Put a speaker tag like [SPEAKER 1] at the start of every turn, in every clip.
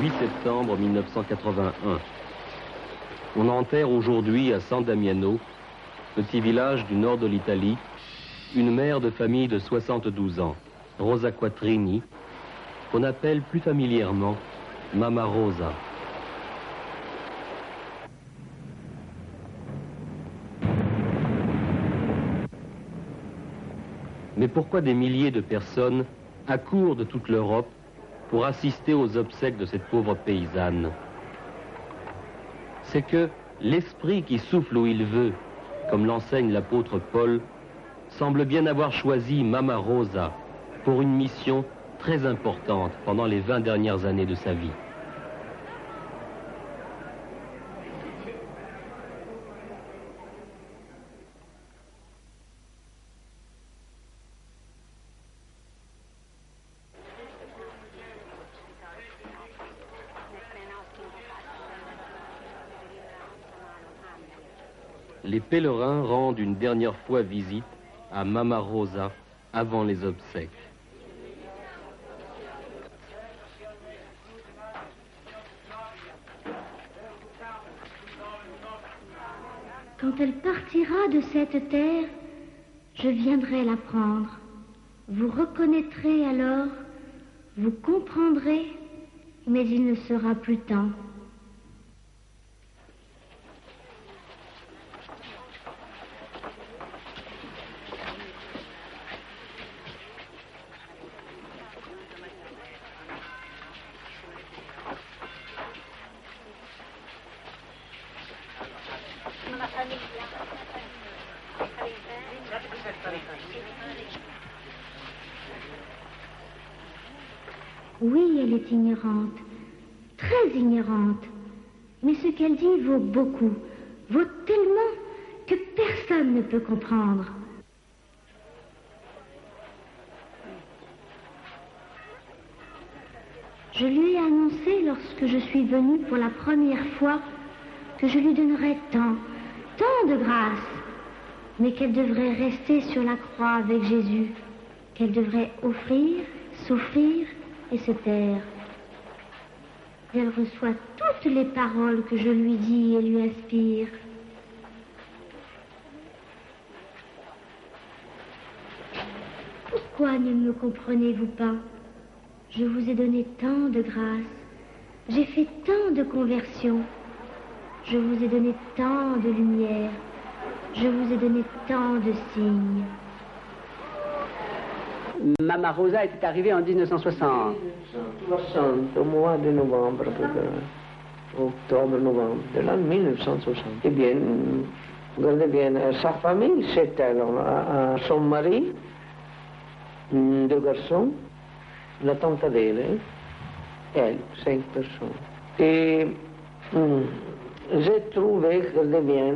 [SPEAKER 1] 8 septembre 1981. On enterre aujourd'hui à San Damiano, petit village du nord de l'Italie, une mère de famille de 72 ans, Rosa Quattrini, qu'on appelle plus familièrement Mama Rosa. Mais pourquoi des milliers de personnes accourent de toute l'Europe pour assister aux obsèques de cette pauvre paysanne? C'est que l'esprit qui souffle où il veut, comme l'enseigne l'apôtre Paul, semble bien avoir choisi Mama Rosa pour une mission très importante pendant les 20 dernières années de sa vie. Les pèlerins rendent une dernière fois visite à Mama Rosa avant les obsèques.
[SPEAKER 2] Quand elle partira de cette terre, je viendrai la prendre. Vous reconnaîtrez alors, vous comprendrez, mais il ne sera plus temps. Oui, elle est ignorante, très ignorante, mais ce qu'elle dit vaut beaucoup, vaut tellement que personne ne peut comprendre. Je lui ai annoncé lorsque je suis venue pour la première fois que je lui donnerais tant de grâce, mais qu'elle devrait rester sur la croix avec Jésus, qu'elle devrait offrir, souffrir et se taire. Elle reçoit toutes les paroles que je lui dis et lui inspire. Pourquoi ne me comprenez-vous pas? Je vous ai donné tant de grâce, j'ai fait tant de conversions, je vous ai donné tant de lumière, je vous ai donné tant de signes.
[SPEAKER 3] Mama Rosa était arrivée en 1960.
[SPEAKER 4] 1960, au mois de novembre, octobre-novembre de l'an 1960. Eh bien, regardez bien, sa famille, c'était son mari, 2 garçons, la tante Adèle, elle, 5 personnes. Et j'ai trouvé, regardez bien,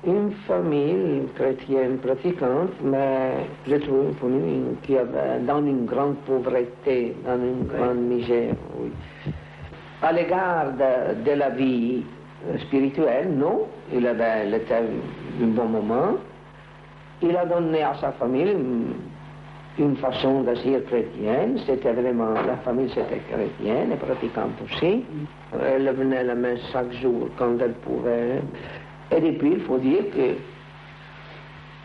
[SPEAKER 4] une famille chrétienne pratiquante, mais j'ai trouvé une famille qui avait dans une grande pauvreté, dans une grande misère, oui. À l'égard de la vie spirituelle, non, il était un bon moment. Il a donné à sa famille une façon d'agir chrétienne, c'était vraiment, la famille c'était chrétienne et pratiquante aussi. Elle venait à la messe chaque jour quand elle pouvait. Et depuis, il faut dire que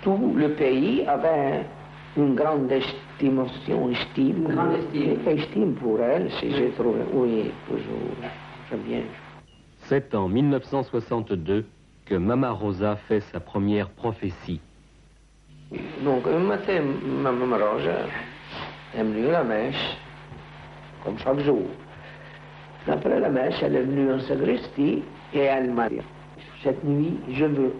[SPEAKER 4] tout le pays avait une grande estime pour elle, si j'ai trouvé, oui, toujours, très bien.
[SPEAKER 1] C'est en 1962 que Mama Rosa fait sa première prophétie.
[SPEAKER 4] Donc, un matin, Mama Rosa est venue à la messe, comme chaque jour. Après la messe, elle est venue en sacristie et elle m'a dit: cette nuit, je veux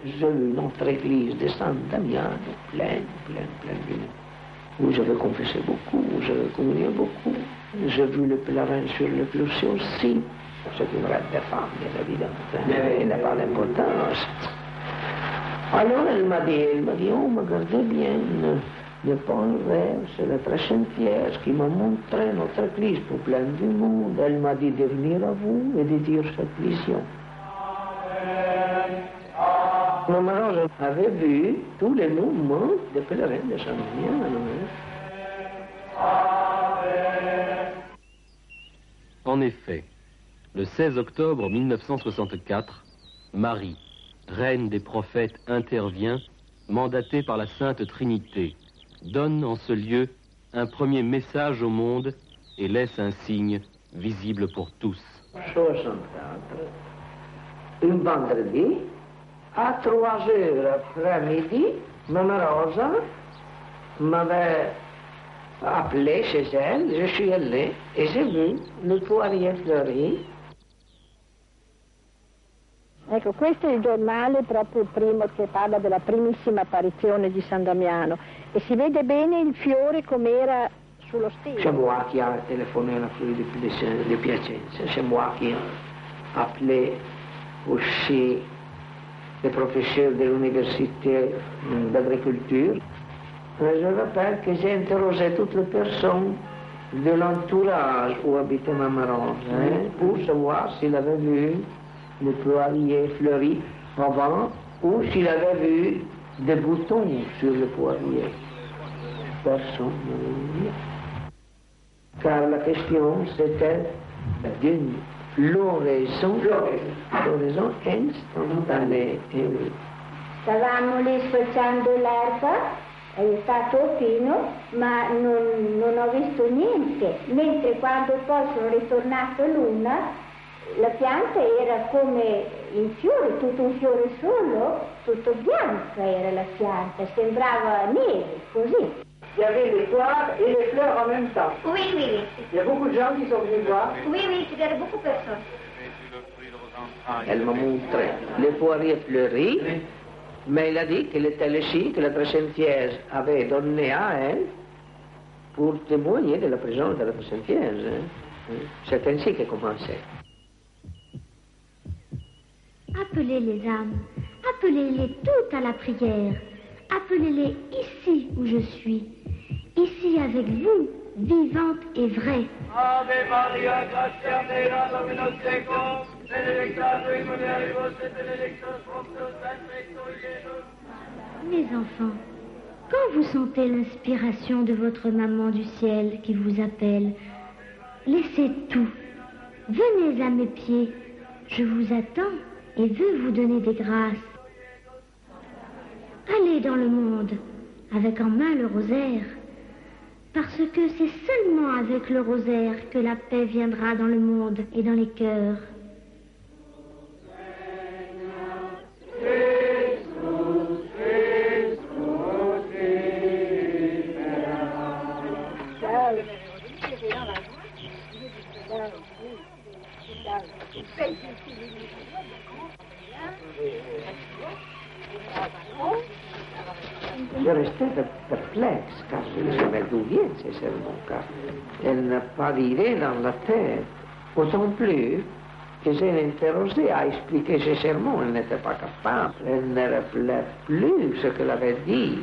[SPEAKER 4] notre église de San Damiano pleine de monde. Où je veux confesser beaucoup, où je veux communier beaucoup. J'ai vu le pèlerin sur le clocher aussi. C'est une rêve de femme, bien évidemment. Il n'a pas d'importance. Alors elle m'a dit, oh, regardez bien, le Paul Rêve, c'est la très sainte Vierge qui m'a montré notre église pour pleine du monde. Elle m'a dit de venir à vous et de dire cette vision. Maman, j'avais vu tous les mouvements des pèlerins de San Damiano.
[SPEAKER 1] En effet, Le 16 octobre 1964, Marie, reine des prophètes, intervient, mandatée par la Sainte Trinité, donne en ce lieu un premier message au monde et laisse un signe visible pour tous.
[SPEAKER 4] 64, un vendredi, à 3 heures après-midi, Maman Rosa m'avait appelé chez elle, je suis allé et j'ai vu le poirier fleuri.
[SPEAKER 5] Ecco, questo è il giornale, proprio il primo che parla della primissima apparizione di San Damiano e si vede bene il fiore com'era sullo stelo.
[SPEAKER 4] C'est moi qui a téléphoné à la Fleury de Piacenza, c'est moi qui a appelé aussi les professeurs de l'université d'agriculture. Je rappelle que j'ai interrogé toutes les personnes de l'entourage où habitait Maman Rose, pour savoir s'il avait vu le poirier fleuri avant ou s'il avait vu des boutons sur le poirier. Personne ne l'a vu. Car la question c'était d'une floraison istantanea.
[SPEAKER 2] Stavamo lì sfociando l'erba, è stato fino, ma non ho visto niente, mentre quando poi sono ritornato l'una, la pianta era come in fiore, tutto un fiore solo, tutto bianca era la pianta, sembrava neve, così.
[SPEAKER 6] Il y avait les poires et les fleurs en même temps.
[SPEAKER 2] Oui, oui, oui.
[SPEAKER 6] Il y a beaucoup de gens qui sont venus voir.
[SPEAKER 2] Oui, oui, il y avait beaucoup de personnes.
[SPEAKER 4] Elle m'a montré le poirier fleuri, mais elle a dit qu'il était le signe que la Sainte Vierge avait donné à elle pour témoigner de la présence de la Sainte Vierge. C'est ainsi que commençait.
[SPEAKER 2] Appelez les âmes, appelez-les toutes à la prière, appelez-les ici où je suis, ici avec vous, vivante et vraie.
[SPEAKER 7] Ave Maria, gratia plena, Dominus tecum, benedicta tui mulieribus et benedictus fructus ventris tui, Iesus.
[SPEAKER 2] Mes enfants, quand vous sentez l'inspiration de votre maman du ciel qui vous appelle, laissez tout, venez à mes pieds, je vous attends et veux vous donner des grâces. Allez dans le monde avec en main le rosaire, parce que c'est seulement avec le rosaire que la paix viendra dans le monde et dans les cœurs.
[SPEAKER 4] Je restais perplexe, car je ne savais d'où viennent ces sermons, car elle n'a pas d'idée dans la tête. Autant plus que j'ai l'interrogée à expliquer ses sermons, elle n'était pas capable, elle ne rappelait plus ce qu'elle avait dit.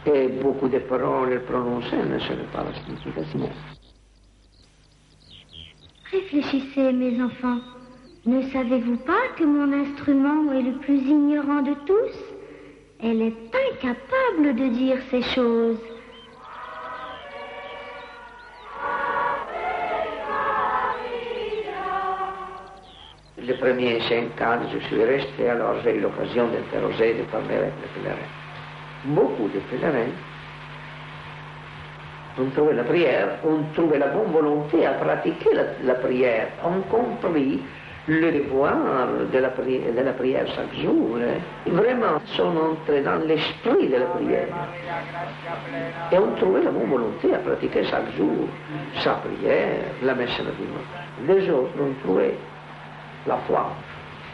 [SPEAKER 4] Et beaucoup de paroles qu'elle prononçait ne savaient pas la signification.
[SPEAKER 2] Réfléchissez, mes enfants. Ne savez-vous pas que mon instrument est le plus ignorant de tous? Elle est incapable de dire ces choses.
[SPEAKER 4] Les premiers 5 ans, je suis resté, alors j'ai eu l'occasion d'interroger, de parler avec les pèlerins. Beaucoup de pèlerins ont trouvé la prière, ont trouvé la bonne volonté à pratiquer la prière, ont compris le devoir de la prière chaque jour. Vraiment, sont entrés dans l'esprit de la prière et ont trouvé la bonne volonté à pratiquer chaque jour sa prière, la messe du dimanche. Les autres ont trouvé la foi,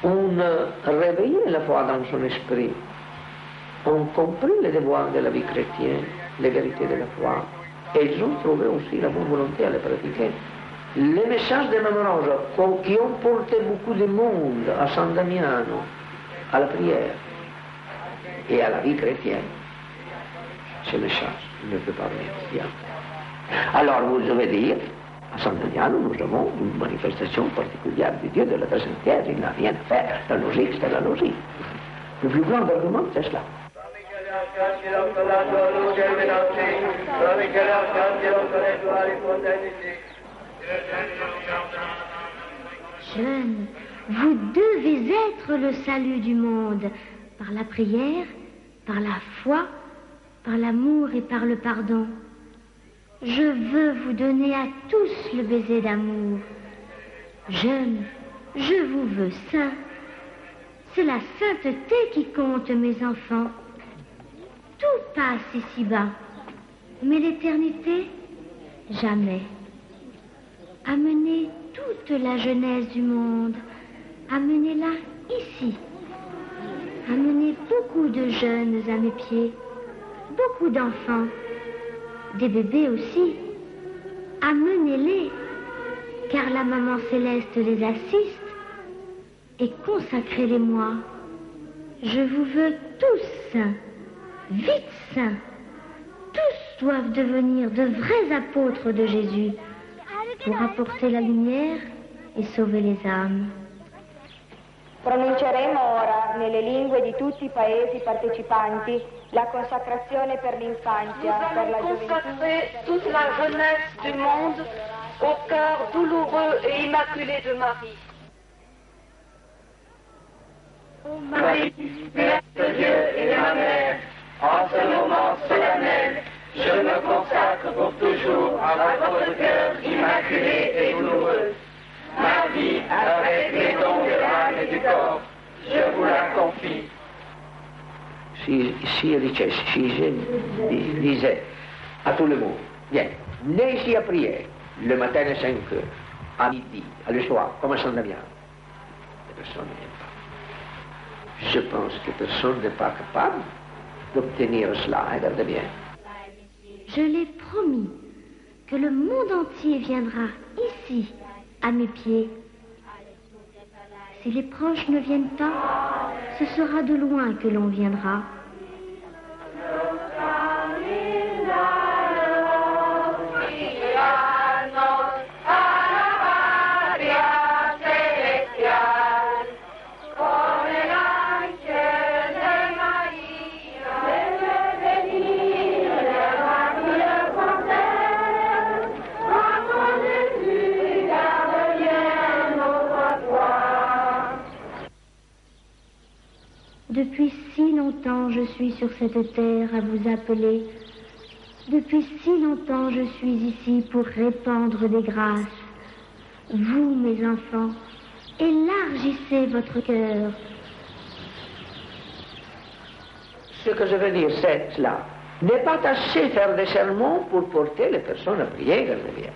[SPEAKER 4] ont réveillé la foi dans son esprit, ont compris le devoir de la vie chrétienne, les vérités de la foi, et ils ont trouvé aussi la bonne volonté à les pratiquer. Les messages de Maman Rosa, qui ont porté beaucoup de monde à San Damiano, à la prière et à la vie chrétienne, ce message ne peut pas venir bien. Alors vous devez dire, à San Damiano, nous avons une manifestation particulière du Dieu de la Sainte Vierge, il n'a rien à faire. La logique, c'est la logique. Le plus grand argument, c'est cela.
[SPEAKER 2] Jeunes, vous devez être le salut du monde, par la prière, par la foi, par l'amour et par le pardon. Je veux vous donner à tous le baiser d'amour. Jeunes, je vous veux saints. C'est la sainteté qui compte, mes enfants. Tout passe ici-bas, mais l'éternité, jamais. Amenez toute la jeunesse du monde, amenez-la ici. Amenez beaucoup de jeunes à mes pieds, beaucoup d'enfants, des bébés aussi. Amenez-les, car la maman céleste les assiste, et consacrez-les-moi. Je vous veux tous saints, vite saints. Tous doivent devenir de vrais apôtres de Jésus pour apporter la lumière e sauver les âmes.
[SPEAKER 8] Pronunceremo ora, nelle lingue di tutti i paesi partecipanti, la consacrazione per l'infanzia, per la gioventù.
[SPEAKER 9] Consacrer toute la jeunesse du monde au cœur douloureux et immaculé de Marie.
[SPEAKER 7] Ô Marie, Mère de Dieu et de ma mère, en ce moment solennel, je me consacre pour toujours à votre cœur immaculé et douloureux. Ma vie, avec les dons de l'âme et du corps, je vous la confie.
[SPEAKER 4] Si disait à tout le monde, viens, venez ici à prier, le matin à 5 heures, à midi, à le soir, comme à Saint-Damien. Personne n'est pas. Je pense que personne n'est pas capable d'obtenir cela, regardez bien.
[SPEAKER 2] Je l'ai promis que le monde entier viendra ici, à mes pieds. Si les proches ne viennent pas, ce sera de loin que l'on viendra. Depuis si longtemps je suis sur cette terre à vous appeler. Depuis si longtemps je suis ici pour répandre des grâces. Vous, mes enfants, élargissez votre cœur.
[SPEAKER 4] Ce que je veux dire, c'est cela. N'est pas assez faire des sermons pour porter les personnes à prier, regardez bien.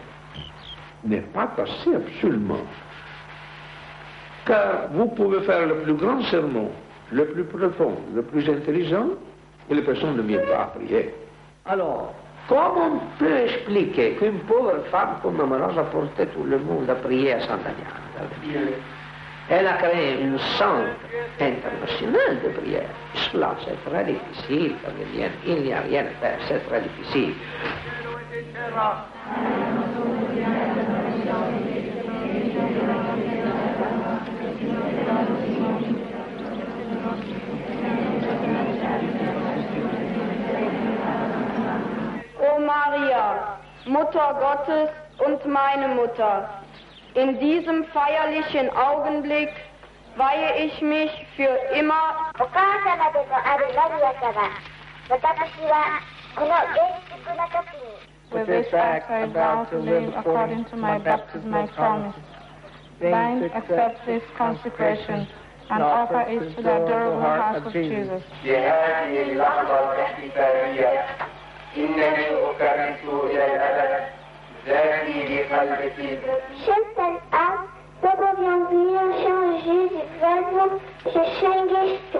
[SPEAKER 10] N'est pas assez, absolument. Car vous pouvez faire le plus grand sermon, le plus profond, le plus intelligent, et les personnes ne viennent pas à prier.
[SPEAKER 4] Alors, comment on peut expliquer qu'une pauvre femme comme Maman Rose a porté tout le monde à prier à Saint-Damien? Elle a créé une centre internationale de prière. Cela, c'est très difficile, il n'y a rien à faire, c'est très difficile.
[SPEAKER 8] O Maria, Mutter Gottes und meine Mutter, in diesem feierlichen Augenblick weihe ich mich für immer
[SPEAKER 11] with this act I vow to live according to my baptismal promise. Thine accept this consecration and offer it to the adorable heart of Jesus.
[SPEAKER 12] Przez ten akt zobowiązuję się żyć według przysięgi chrztu.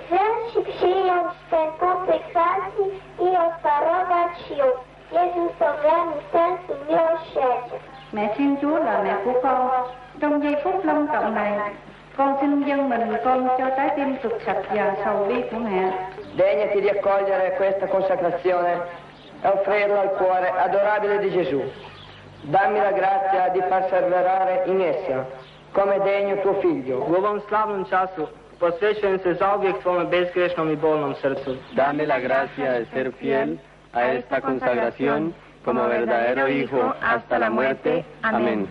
[SPEAKER 12] Wreszcie przyjąć te konsekwencje i ofiarować ją Jezusowemu sercu miłosierdzia.
[SPEAKER 11] Mẹ Thiên Chúa là mẹ của con. Trong giây phút long trọng này, con xin dâng mình con cho trái tim cực sạch và sầu bi của mẹ.
[SPEAKER 3] Degnati di accogliere questa consacrazione e offrirla al cuore adorabile di Gesù. Dammi la grazia di perseverare in essa, come degno tuo figlio.
[SPEAKER 13] U ovom slavnom času posvećujem se zauvijek tvome bezgrešnom i bolnom srcu.
[SPEAKER 1] Dame la gracia de ser fiel a esta consagración como verdadero hijo hasta la muerte. Amén.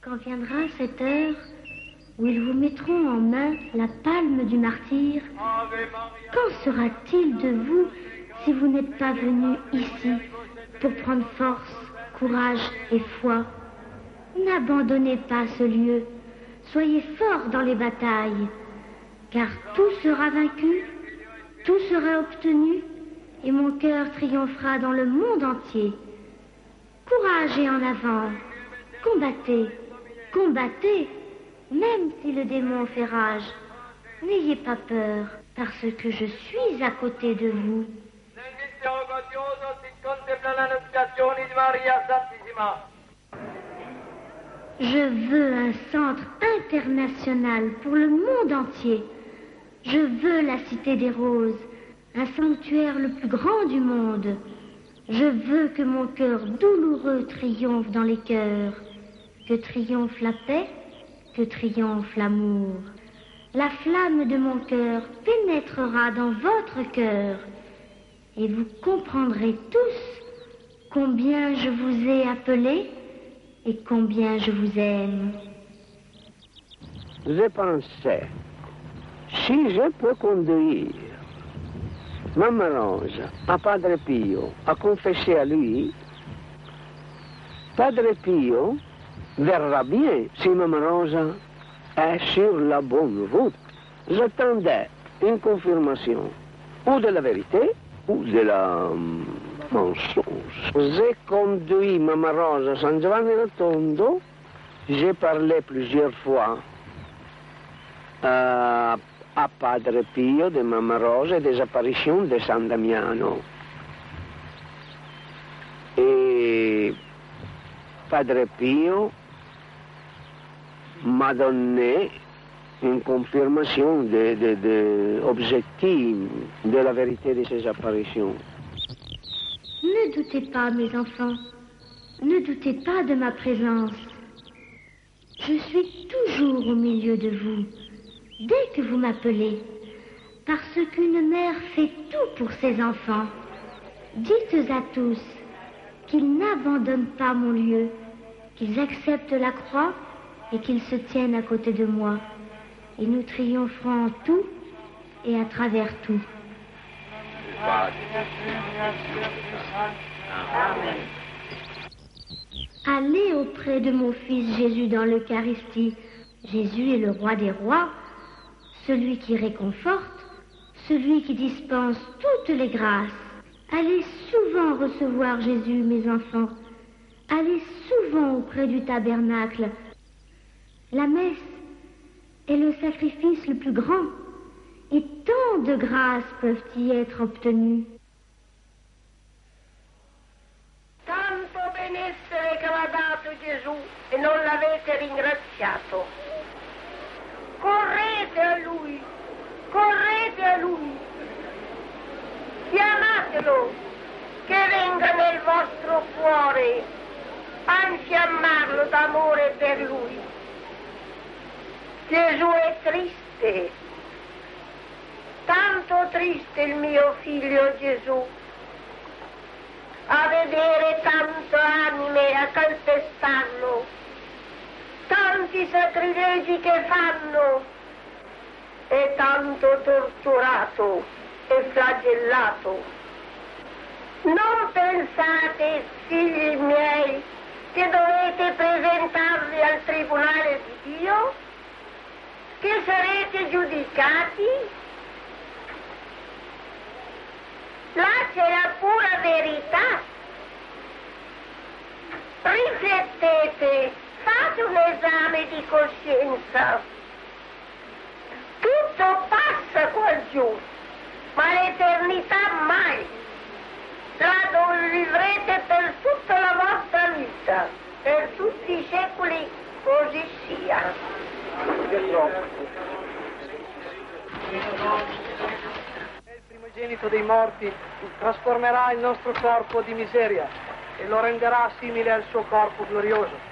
[SPEAKER 2] Quand viendra cette heure où ils vous mettront en main la palme du martyr, qu'en sera-t-il de vous si vous n'êtes pas venu ici pour prendre force, courage et foi? N'abandonnez pas ce lieu, soyez forts dans les batailles, car tout sera vaincu, tout sera obtenu, et mon cœur triomphera dans le monde entier. Courage et en avant, combattez, combattez, même si le démon fait rage. N'ayez pas peur, parce que je suis à côté de vous. Je veux un centre international pour le monde entier. Je veux la Cité des Roses, un sanctuaire le plus grand du monde. Je veux que mon cœur douloureux triomphe dans les cœurs, que triomphe la paix, que triomphe l'amour. La flamme de mon cœur pénétrera dans votre cœur et vous comprendrez tous combien je vous ai appelé et combien je vous aime.
[SPEAKER 4] Je pensais, si je peux conduire Mamma Rosa a Padre Pio a confesser à lui, Padre Pio verra bien si Mamma Rosa est sur la bonne route. J'attendais une confirmation ou de la vérité ou de la mensonge. J'ai conduit Mamma Rosa a San Giovanni Rotondo, j'ai parlé plusieurs fois a Padre Pio de Mamma Rosa et des apparitions de San Damiano. Et Padre Pio m'a donné une confirmation objective de la vérité de ces apparitions.
[SPEAKER 2] Ne doutez pas, mes enfants, ne doutez pas de ma présence. Je suis toujours au milieu de vous, dès que vous m'appelez, parce qu'une mère fait tout pour ses enfants. Dites à tous qu'ils n'abandonnent pas mon lieu, qu'ils acceptent la croix et qu'ils se tiennent à côté de moi. Et nous triompherons en tout et à travers tout.
[SPEAKER 7] Amen.
[SPEAKER 2] Allez auprès de mon Fils Jésus dans l'Eucharistie. Jésus est le roi des rois, celui qui réconforte, celui qui dispense toutes les grâces. Allez souvent recevoir Jésus, mes enfants. Allez souvent auprès du tabernacle. La messe est le sacrifice le plus grand, et tant de grâces peuvent y être obtenues.
[SPEAKER 9] Tanto benessere che l'ha dato Gesù e non l'avete ringraziato. Correte a Lui, correte a Lui. Chiamatelo, che venga nel vostro cuore a infiammarlo d'amore per Lui. Gesù è triste, tanto triste il mio figlio Gesù, a vedere tante anime a calpestarlo, tanti sacrilegi che fanno, e tanto torturato e flagellato. Non pensate, figli miei, che dovete presentarvi al tribunale di Dio? Che sarete giudicati? Là c'è la pura verità. Riflettete, fate un esame di coscienza. Tutto passa qua giù, ma l'eternità mai. Là dove vivrete per tutta la vostra vita, per tutti i secoli, così sia.
[SPEAKER 6] Il primogenito dei morti trasformerà il nostro corpo di miseria e lo renderà simile al suo corpo glorioso.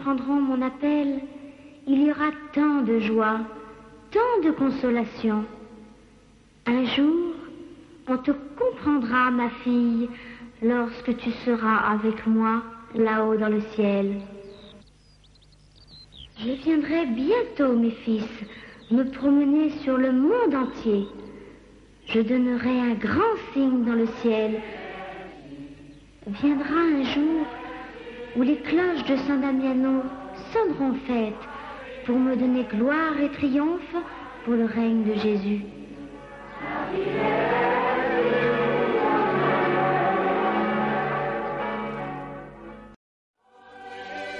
[SPEAKER 2] comprendront mon appel, il y aura tant de joie, tant de consolation. Un jour, on te comprendra, ma fille, lorsque tu seras avec moi là-haut dans le ciel. Je viendrai bientôt, mes fils, me promener sur le monde entier. Je donnerai un grand signe dans le ciel. Viendra un jour où les cloches de San Damiano sonneront fête pour me donner gloire et triomphe pour le règne de Jésus.